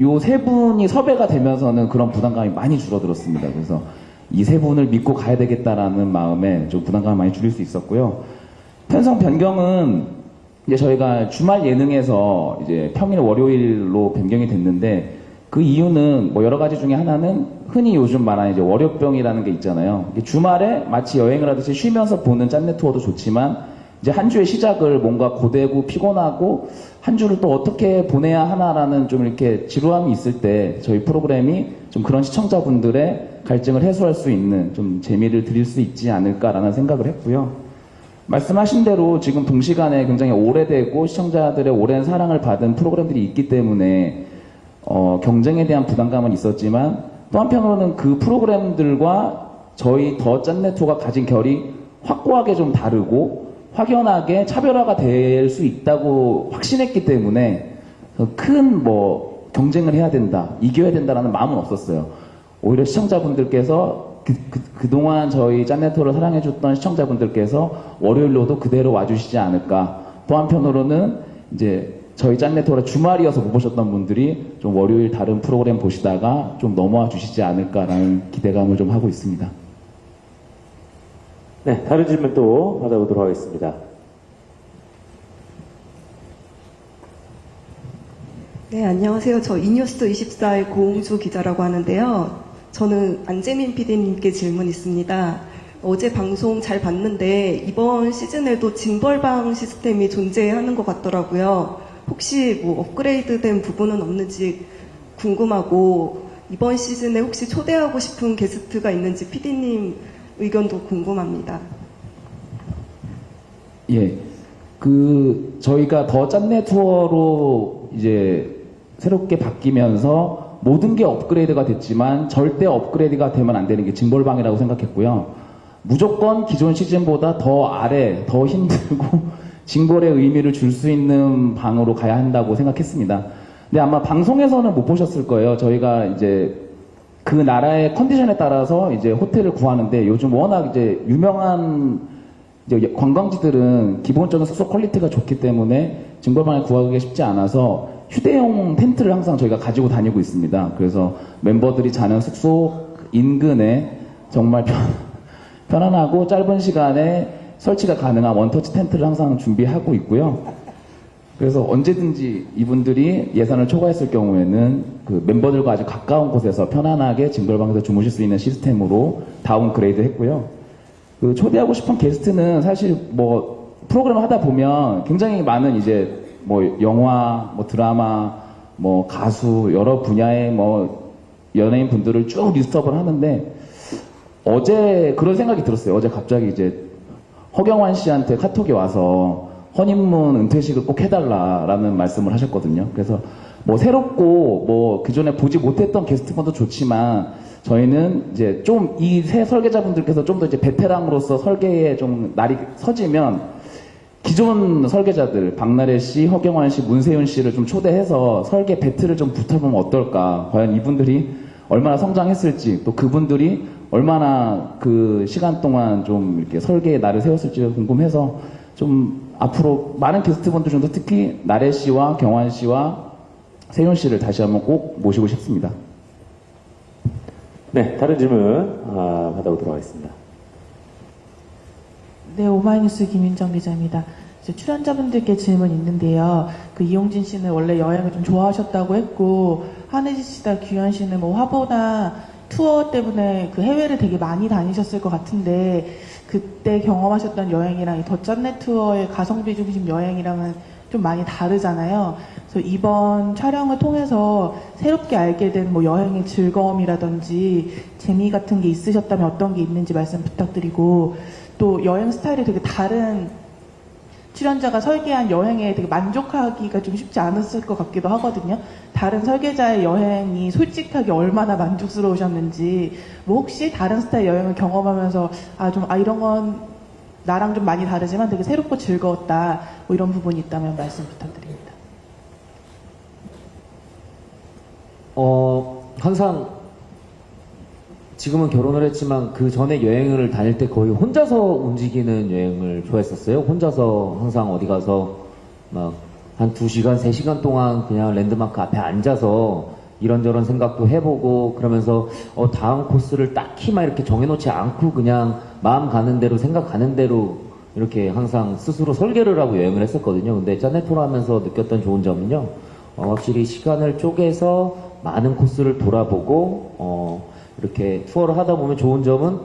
요 세 분이 섭외가 되면서는 그런 부담감이 많이 줄어들었습니다. 그래서 이 세 분을 믿고 가야 되겠다라는 마음에 좀 부담감을 많이 줄일 수 있었고요. 편성 변경은 이제 저희가 주말 예능에서 이제 평일 월요일로 변경이 됐는데 그 이유는 뭐 여러 가지 중에 하나는 흔히 요즘 말하는 이제 월요병이라는 게 있잖아요. 주말에 마치 여행을 하듯이 쉬면서 보는 짠내 투어도 좋지만 이제 한 주의 시작을 뭔가 고되고 피곤하고 한 주를 또 어떻게 보내야 하나라는 좀 이렇게 지루함이 있을 때 저희 프로그램이 좀 그런 시청자분들의 갈증을 해소할 수 있는 좀 재미를 드릴 수 있지 않을까라는 생각을 했고요. 말씀하신 대로 지금 동시간에 굉장히 오래되고 시청자들의 오랜 사랑을 받은 프로그램들이 있기 때문에 경쟁에 대한 부담감은 있었지만 또 한편으로는 그 프로그램들과 저희 더 짠내토가 가진 결이 확고하게 좀 다르고 확연하게 차별화가 될 수 있다고 확신했기 때문에 큰 경쟁을 해야 된다, 이겨야 된다라는 마음은 없었어요. 오히려 시청자분들께서 그동안 저희 짠내토를 사랑해줬던 시청자분들께서 월요일로도 그대로 와주시지 않을까. 또 한편으로는 이제 저희 짠내 투어를 주말이어서 못 보셨던 분들이 좀 월요일 다른 프로그램 보시다가 좀 넘어와 주시지 않을까라는 기대감을 좀 하고 있습니다. 네, 다른 질문 또 받아보도록 하겠습니다. 네, 안녕하세요. 저 이뉴스 24의 고홍주 기자라고 하는데요. 저는 안재민 PD님께 질문 있습니다. 어제 방송 잘 봤는데 이번 시즌에도 징벌방 시스템이 존재하는 것 같더라고요. 혹시 뭐 업그레이드된 부분은 없는지 궁금하고 이번 시즌에 혹시 초대하고 싶은 게스트가 있는지 PD님 의견도 궁금합니다. 예. 저희가 더 짠내 투어로 이제 새롭게 바뀌면서 모든 게 업그레이드가 됐지만 절대 업그레이드가 되면 안 되는 게 징벌방이라고 생각했고요. 무조건 기존 시즌보다 더 아래, 더 힘들고 징벌의 의미를 줄 수 있는 방으로 가야 한다고 생각했습니다. 근데 아마 방송에서는 못 보셨을 거예요. 저희가 이제 그 나라의 컨디션에 따라서 이제 호텔을 구하는데 요즘 워낙 이제 유명한 이제 관광지들은 기본적인 숙소 퀄리티가 좋기 때문에 징벌방을 구하기가 쉽지 않아서 휴대용 텐트를 항상 저희가 가지고 다니고 있습니다. 그래서 멤버들이 자는 숙소 인근에 정말 편안하고 짧은 시간에 설치가 가능한 원터치 텐트를 항상 준비하고 있고요. 그래서 언제든지 이분들이 예산을 초과했을 경우에는 그 멤버들과 아주 가까운 곳에서 편안하게 징벌방에서 주무실 수 있는 시스템으로 다운그레이드 했고요. 그 초대하고 싶은 게스트는 사실 뭐 프로그램을 하다 보면 굉장히 많은 이제 뭐 영화, 뭐 드라마, 뭐 가수 여러 분야의 뭐 연예인 분들을 쭉 리스트업을 하는데 어제 그런 생각이 들었어요. 어제 갑자기 이제 허경환 씨한테 카톡이 와서 허니문 은퇴식을 꼭 해달라라는 말씀을 하셨거든요. 그래서 뭐 새롭고 뭐 그전에 보지 못했던 게스트분도 좋지만 저희는 이제 좀 이 새 설계자분들께서 좀 더 이제 베테랑으로서 설계에 좀 날이 서지면 기존 설계자들 박나래 씨, 허경환 씨, 문세윤 씨를 좀 초대해서 설계 배틀을 좀 붙어보면 어떨까? 과연 이분들이 얼마나 성장했을지 또 그분들이 얼마나 그 시간 동안 좀 이렇게 설계에 날을 세웠을지 궁금해서 좀 앞으로 많은 게스트분들 중에서 특히 나래 씨와 경환 씨와 세윤 씨를 다시 한번 꼭 모시고 싶습니다. 네, 다른 질문 받아보도록 하겠습니다. 네, 오마이뉴스 김윤정 기자입니다. 이제 출연자분들께 질문 있는데요. 그 이용진 씨는 원래 여행을 좀 좋아하셨다고 했고, 한혜지 씨나 규현 씨는 뭐 화보나 투어 때문에 그 해외를 되게 많이 다니셨을 것 같은데, 그때 경험하셨던 여행이랑 이 더 짠내 투어의 가성비 중심 여행이랑은 좀 많이 다르잖아요. 그래서 이번 촬영을 통해서 새롭게 알게 된 뭐 여행의 즐거움이라든지 재미 같은 게 있으셨다면 어떤 게 있는지 말씀 부탁드리고, 또 여행 스타일이 되게 다른 출연자가 설계한 여행에 되게 만족하기가 좀 쉽지 않았을 것 같기도 하거든요. 다른 설계자의 여행이 솔직하게 얼마나 만족스러우셨는지, 뭐 혹시 다른 스타일 여행을 경험하면서 이런 건 나랑 좀 많이 다르지만 되게 새롭고 즐거웠다, 뭐 이런 부분이 있다면 말씀 부탁드립니다. 항상 지금은 결혼을 했지만 그 전에 여행을 다닐 때 거의 혼자서 움직이는 여행을 좋아했었어요. 혼자서 항상 어디 가서 막 한 2시간, 3시간 동안 그냥 랜드마크 앞에 앉아서 이런저런 생각도 해보고 그러면서 다음 코스를 딱히 막 이렇게 정해놓지 않고 그냥 마음 가는 대로 생각 가는 대로 이렇게 항상 스스로 설계를 하고 여행을 했었거든요. 근데 짠내토로 하면서 느꼈던 좋은 점은요. 확실히 시간을 쪼개서 많은 코스를 돌아보고 이렇게 투어를 하다 보면 좋은 점은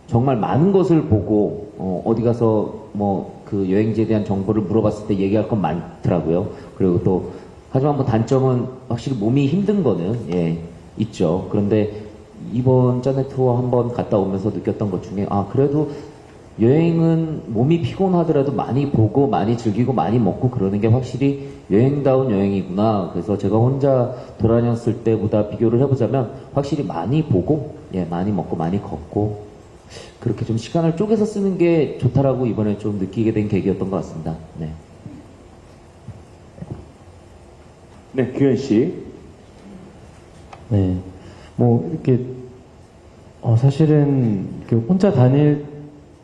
정말 많은 것을 보고 어디 가서 뭐 그 여행지에 대한 정보를 물어봤을 때 얘기할 건 많더라고요. 그리고 또 하지만 뭐 단점은 확실히 몸이 힘든 거는 있죠. 그런데 이번 짠내 투어 한번 갔다 오면서 느꼈던 것 중에 그래도 여행은 몸이 피곤하더라도 많이 보고 많이 즐기고 많이 먹고 그러는 게 확실히 여행다운 여행이구나. 그래서 제가 혼자 돌아다녔을 때보다 비교를 해보자면 확실히 많이 보고 많이 먹고 많이 걷고 그렇게 좀 시간을 쪼개서 쓰는 게 좋다라고 이번에 좀 느끼게 된 계기였던 것 같습니다. 네, 규현 씨. 네, 뭐 이렇게 사실은 이렇게 혼자 다닐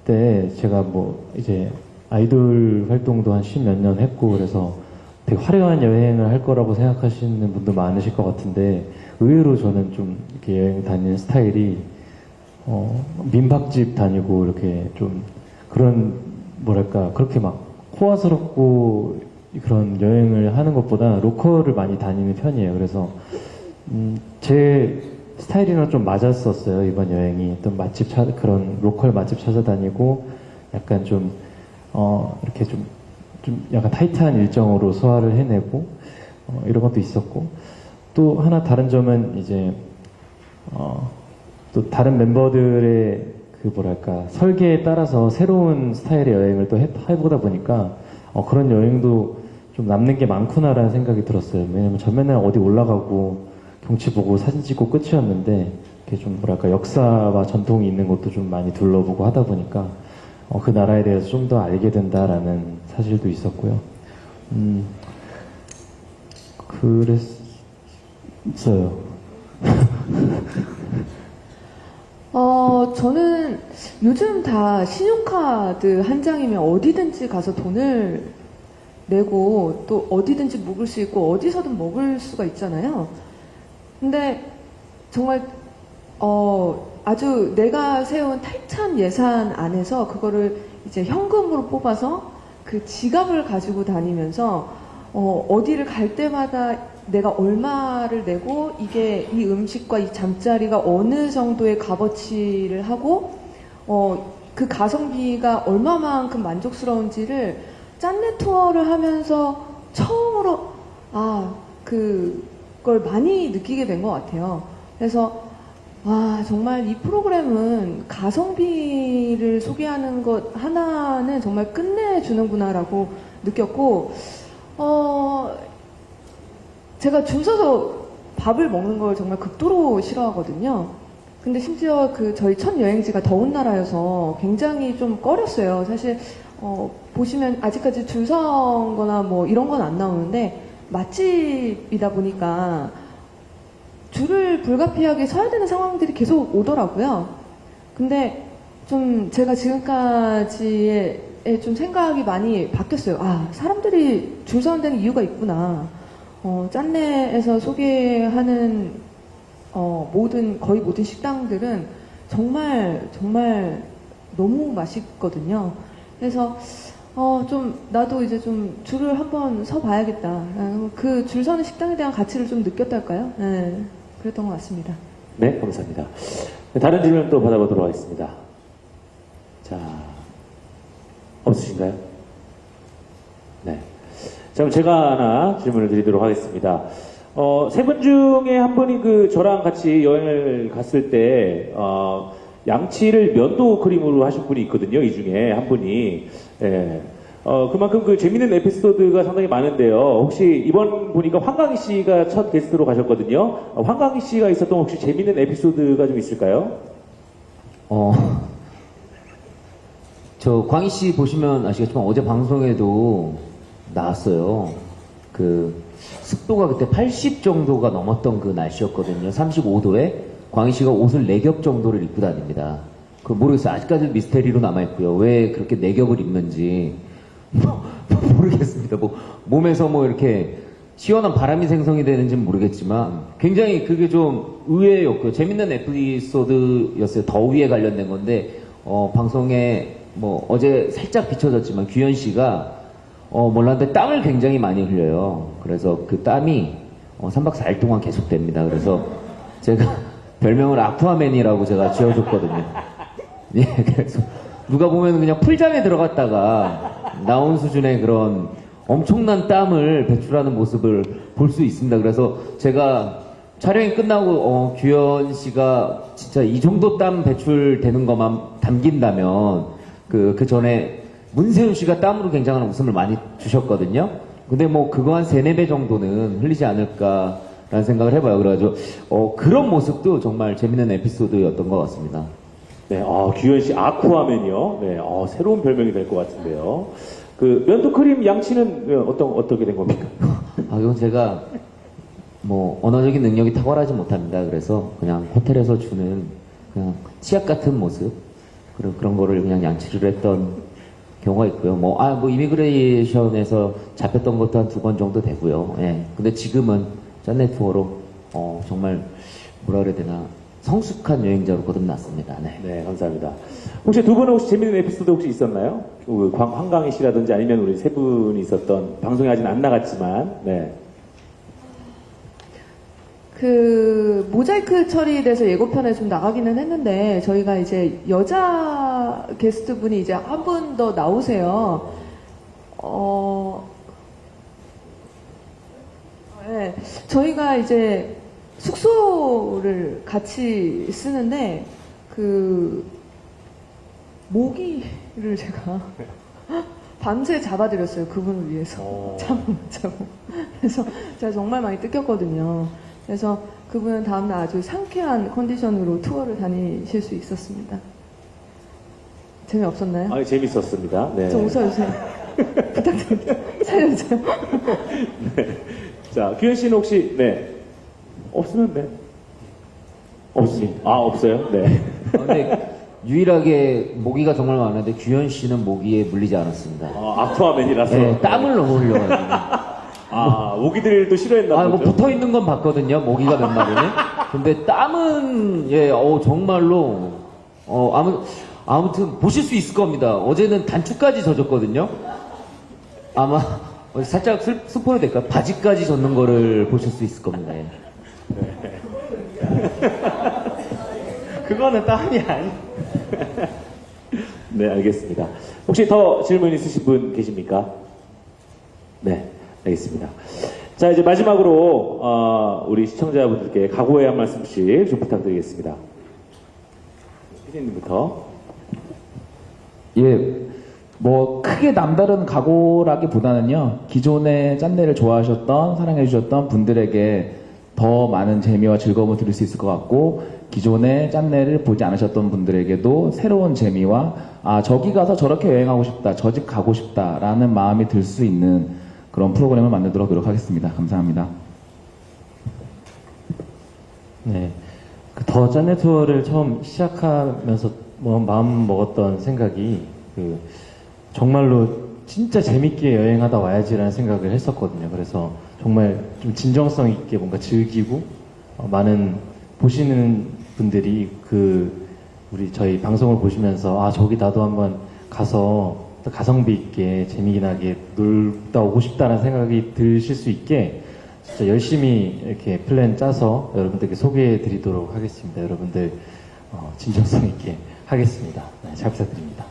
때 제가 뭐 이제 아이돌 활동도 한 10몇 년 했고 그래서 되게 화려한 여행을 할 거라고 생각하시는 분도 많으실 것 같은데 의외로 저는 좀 이렇게 여행 다니는 스타일이 민박집 다니고 이렇게 좀 그런 뭐랄까 그렇게 막 호화스럽고 그런 여행을 하는 것보다 로컬을 많이 다니는 편이에요. 그래서 제 스타일이랑 좀 맞았었어요. 이번 여행이 어떤 그런 로컬 맛집 찾아다니고 약간 좀 이렇게 좀 약간 타이트한 일정으로 소화를 해내고 이런 것도 있었고 또 하나 다른 점은 이제 또 다른 멤버들의 그 뭐랄까 설계에 따라서 새로운 스타일의 여행을 또 해보다 보니까 그런 여행도 좀 남는 게 많구나라는 생각이 들었어요. 왜냐면 저 맨날 어디 올라가고 경치 보고 사진 찍고 끝이었는데 이렇게 좀 뭐랄까 역사와 전통이 있는 것도 좀 많이 둘러보고 하다 보니까 그 나라에 대해서 좀 더 알게 된다라는 사실도 있었고요. 그랬어요. 저는 요즘 다 신용카드 한 장이면 어디든지 가서 돈을 내고 또 어디든지 묵을 수 있고 어디서든 먹을 수가 있잖아요. 근데 정말 아주 내가 세운 타이트한 예산 안에서 그거를 이제 현금으로 뽑아서 그 지갑을 가지고 다니면서 어디를 갈 때마다 내가 얼마를 내고 이게 이 음식과 이 잠자리가 어느 정도의 값어치를 하고 그 가성비가 얼마만큼 만족스러운지를 짠내 투어를 하면서 처음으로 그걸 많이 느끼게 된 것 같아요. 그래서 와 정말 이 프로그램은 가성비를 소개하는 것 하나는 정말 끝내주는구나라고 느꼈고 제가 줄 서서 밥을 먹는 걸 정말 극도로 싫어하거든요. 근데 심지어 저희 첫 여행지가 더운 나라여서 굉장히 좀 꺼렸어요. 사실 보시면 아직까지 줄 선 거나 뭐 이런 건 안 나오는데 맛집이다 보니까 줄을 불가피하게 서야 되는 상황들이 계속 오더라고요. 근데 좀 제가 지금까지의 좀 생각이 많이 바뀌었어요. 사람들이 줄 서는 데는 이유가 있구나. 짠내에서 소개하는 거의 모든 식당들은 정말 너무 맛있거든요. 그래서 좀 나도 이제 좀 줄을 한번 서 봐야겠다. 그 줄 서는 식당에 대한 가치를 좀 느꼈달까요? 네, 그랬던 것 같습니다. 네, 감사합니다. 다른 질문 또 받아보도록 하겠습니다. 자, 없으신가요? 네. 자, 그럼 제가 하나 질문을 드리도록 하겠습니다. 세 분 중에 한 분이 저랑 같이 여행을 갔을 때, 양치를 면도 크림으로 하신 분이 있거든요. 이 중에 한 분이. 예. 그만큼 재밌는 에피소드가 상당히 많은데요. 혹시 이번 보니까 황강희 씨가 첫 게스트로 가셨거든요. 황강희 씨가 있었던 혹시 재밌는 에피소드가 좀 있을까요? 저 광희 씨 보시면 아시겠지만 어제 방송에도 나왔어요. 습도가 그때 80 정도가 넘었던 그 날씨였거든요. 35도에 광희 씨가 옷을 4겹 정도를 입고 다닙니다. 모르겠어요. 아직까지도 미스테리로 남아있고요. 왜 그렇게 4겹을 입는지 모르겠습니다. 몸에서 이렇게 시원한 바람이 생성이 되는지는 모르겠지만 굉장히 그게 좀 의외였고요. 재밌는 에피소드였어요. 더위에 관련된 건데 방송에 어제 살짝 비춰졌지만 규현 씨가 몰랐는데 땀을 굉장히 많이 흘려요. 그래서 그 땀이 3박 4일 동안 계속됩니다. 그래서 제가 별명을 아쿠아맨이라고 제가 지어줬거든요. 예, 그래서 누가 보면 그냥 풀장에 들어갔다가 나온 수준의 그런 엄청난 땀을 배출하는 모습을 볼 수 있습니다. 그래서 제가 촬영이 끝나고 규현 씨가 진짜 이 정도 땀 배출되는 것만 담긴다면 그 전에 문세윤 씨가 땀으로 굉장한 웃음을 많이 주셨거든요. 근데 그거 한 3-4배 정도는 흘리지 않을까라는 생각을 해봐요. 그래가지고 그런 모습도 정말 재밌는 에피소드였던 것 같습니다. 네, 규현 씨 아쿠아맨이요. 네, 새로운 별명이 될 것 같은데요. 면도 크림 양치는 어떻게 된 겁니까? 이건 제가 언어적인 능력이 탁월하지 못합니다. 그래서 그냥 호텔에서 주는 그냥 치약 같은 모습 그런 거를 그냥 양치를 했던 경우가 있고요. 뭐 이미그레이션에서 잡혔던 것도 한 2번 정도 되고요. 예. 근데 지금은 짠내 투어로, 정말, 뭐라 그래야 되나, 성숙한 여행자로 거듭났습니다. 네. 네, 감사합니다. 혹시 두 분은 혹시 재밌는 에피소드 혹시 있었나요? 황강희 씨라든지 아니면 우리 세 분이 있었던, 방송에 아직 안 나갔지만, 네. 그 모자이크 처리돼서 예고편에 좀 나가기는 했는데 저희가 이제 여자 게스트 분이 이제 한 분 더 나오세요. 네, 저희가 이제 숙소를 같이 쓰는데 그 모기를 제가 밤새 잡아드렸어요. 그분을 위해서. 잠을 못 자고. 그래서 제가 정말 많이 뜯겼거든요. 그래서 그분은 다음날 아주 상쾌한 컨디션으로 투어를 다니실 수 있었습니다. 재미없었나요? 아, 재밌었습니다. 네. 좀 웃어주세요. 부탁드립니다. 살려주세요. 네. 자, 규현 씨는 혹시, 네. 없으면 네. 없습니다. 아, 없어요? 네. 근데 유일하게 모기가 정말 많은데 규현 씨는 모기에 물리지 않았습니다. 아쿠아맨이라서. 네, 땀을 너무 흘려가지고. 모기들도 싫어했나 보죠? 붙어 있는 건 봤거든요. 모기가 몇 마리는. 근데 땀은 정말로 아무튼 보실 수 있을 겁니다. 어제는 단추까지 젖었거든요. 아마 살짝 스포일 될까요? 바지까지 젖는 거를 보실 수 있을 겁니다. 예. 그거는 땀이 아니. 네, 알겠습니다. 혹시 더 질문 있으신 분 계십니까? 네, 알겠습니다. 자, 이제 마지막으로 우리 시청자분들께 각오의 한 말씀씩 좀 부탁드리겠습니다. 피디님부터. 예, 뭐 크게 남다른 각오라기보다는요, 기존에 짠내를 좋아하셨던, 사랑해주셨던 분들에게 더 많은 재미와 즐거움을 드릴 수 있을 것 같고, 기존에 짠내를 보지 않으셨던 분들에게도 새로운 재미와 저기 가서 저렇게 여행하고 싶다, 저 집 가고 싶다라는 마음이 들 수 있는 그런 프로그램을 만들도록 노력하겠습니다. 감사합니다. 네. 더 짠내 투어를 처음 시작하면서 마음 먹었던 생각이 정말로 진짜 재밌게 여행하다 와야지라는 생각을 했었거든요. 그래서 정말 좀 진정성 있게 뭔가 즐기고 많은 보시는 분들이 우리 저희 방송을 보시면서 저기 나도 한번 가서 가성비 있게 재미나게 놀다 오고 싶다는 생각이 드실 수 있게 진짜 열심히 이렇게 플랜 짜서 여러분들께 소개해 드리도록 하겠습니다. 여러분들 진정성 있게 하겠습니다. 네, 잘 부탁드립니다.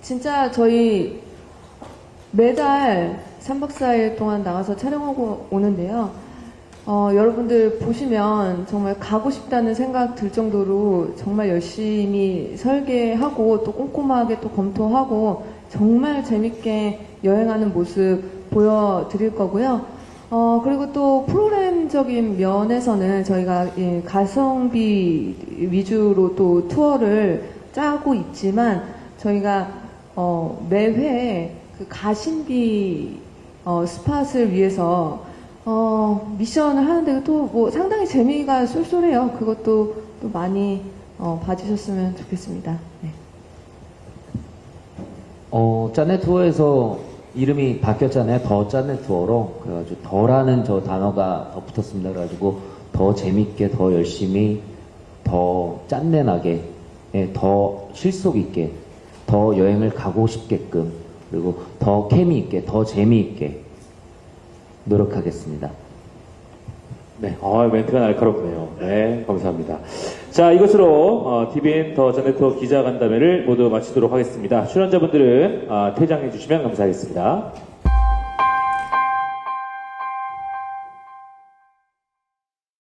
진짜 저희 매달 3박 4일 동안 나가서 촬영하고 오는데요. 여러분들 보시면 정말 가고 싶다는 생각 들 정도로 정말 열심히 설계하고 또 꼼꼼하게 또 검토하고 정말 재밌게 여행하는 모습 보여드릴 거고요. 그리고 또 프로그램적인 면에서는 저희가 가성비 위주로 또 투어를 짜고 있지만 저희가 매회 그 가심비 스팟을 위해서 미션을 하는데 또 뭐 상당히 재미가 쏠쏠해요. 그것도 또 많이 봐주셨으면 좋겠습니다. 네. 짠내 투어에서 이름이 바뀌었잖아요. 더 짠내 투어로. 그래가지고 더라는 저 단어가 더 붙었습니다. 그래가지고 더 재밌게, 더 열심히, 더 짠내 나게, 더 실속 있게, 더 여행을 가고 싶게끔, 그리고 더 케미 있게, 더 재미있게 노력하겠습니다. 네, 멘트가 날카롭네요. 네, 감사합니다. 자, 이것으로 TVN 더 짠내 투어 기자간담회를 모두 마치도록 하겠습니다. 출연자분들은 퇴장해 주시면 감사하겠습니다.